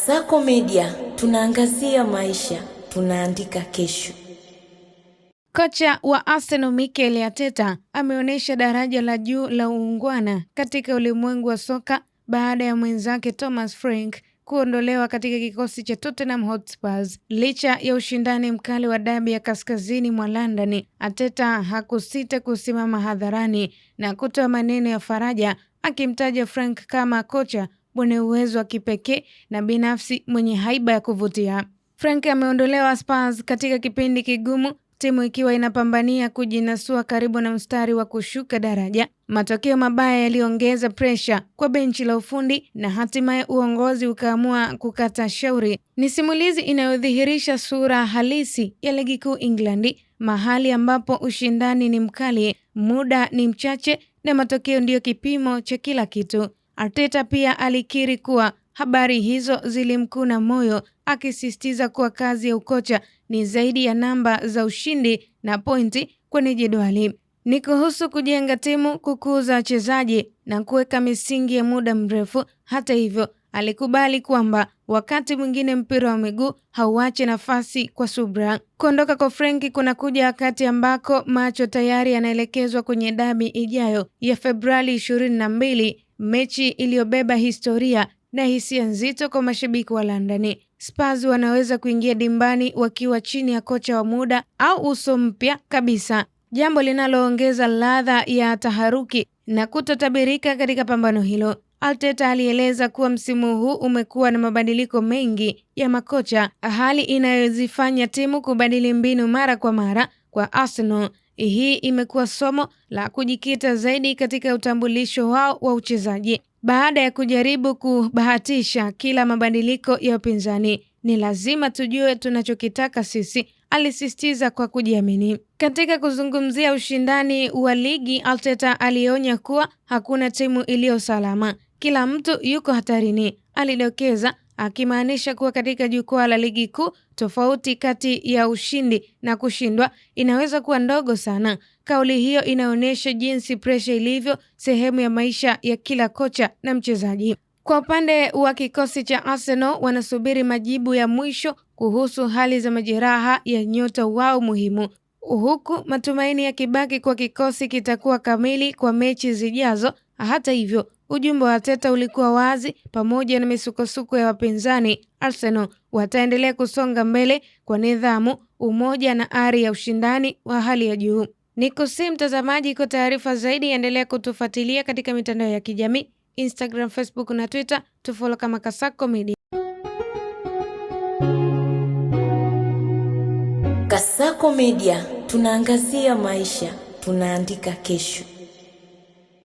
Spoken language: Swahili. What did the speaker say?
Kasako Media, tunaangazia maisha, tunaandika kesho. Kocha wa Arsenal Mikel Arteta ameonyesha daraja la juu la uungwana katika ulimwengu wa soka baada ya mwenzake Thomas Frank kuondolewa katika kikosi cha Tottenham Hotspur. Licha ya ushindani mkali wa dabi ya kaskazini mwa London, Arteta hakusita kusimama hadharani na kutoa maneno ya faraja, akimtaja Frank kama kocha mwenye uwezo wa kipekee na binafsi mwenye haiba ya kuvutia. Frank ameondolewa Spurs katika kipindi kigumu, timu ikiwa inapambania kujinasua karibu na mstari wa kushuka daraja. Matokeo mabaya yaliongeza presha kwa benchi la ufundi na hatimaye uongozi ukaamua kukata shauri. Ni simulizi inayodhihirisha sura halisi ya ligi kuu England, mahali ambapo ushindani ni mkali, muda ni mchache na matokeo ndiyo kipimo cha kila kitu. Arteta pia alikiri kuwa habari hizo zilimkuna moyo, akisisitiza kuwa kazi ya ukocha ni zaidi ya namba za ushindi na pointi kwenye jedwali. Ni kuhusu kujenga timu, kukuza wachezaji na kuweka misingi ya muda mrefu. Hata hivyo, alikubali kwamba wakati mwingine mpira wa miguu hauache nafasi kwa subra. Kuondoka kwa Frank kunakuja wakati ambako macho tayari yanaelekezwa kwenye dabi ijayo ya Februari 22, mechi iliyobeba historia na hisia nzito kwa mashabiki wa London. Spurs wanaweza kuingia dimbani wakiwa chini ya kocha wa muda au uso mpya kabisa, jambo linaloongeza ladha ya taharuki na kutotabirika katika pambano hilo. Arteta alieleza kuwa msimu huu umekuwa na mabadiliko mengi ya makocha, hali inayozifanya timu kubadili mbinu mara kwa mara. Kwa Arsenal, hii imekuwa somo la kujikita zaidi katika utambulisho wao wa uchezaji. Baada ya kujaribu kubahatisha kila mabadiliko ya upinzani, ni lazima tujue tunachokitaka sisi, alisisitiza kwa kujiamini. Katika kuzungumzia ushindani wa ligi, Arteta alionya kuwa hakuna timu iliyo salama, kila mtu yuko hatarini, alidokeza, akimaanisha kuwa katika jukwaa la ligi kuu tofauti kati ya ushindi na kushindwa inaweza kuwa ndogo sana. Kauli hiyo inaonyesha jinsi presha ilivyo sehemu ya maisha ya kila kocha na mchezaji. Kwa upande wa kikosi cha Arsenal, wanasubiri majibu ya mwisho kuhusu hali za majeraha ya nyota wao muhimu, huku matumaini yakibaki kwa kikosi kitakuwa kamili kwa mechi zijazo. Hata hivyo, ujumbe wa Arteta ulikuwa wazi. Pamoja na misukosuko ya wapinzani, Arsenal wataendelea kusonga mbele kwa nidhamu, umoja na ari ya ushindani wa hali ya juu. Nikusihi mtazamaji, kwa taarifa zaidi endelea kutufuatilia katika mitandao ya kijamii Instagram, Facebook na Twitter. Tufollow kama Kasako Media. Kasako Media, tunaangazia maisha, tunaandika kesho.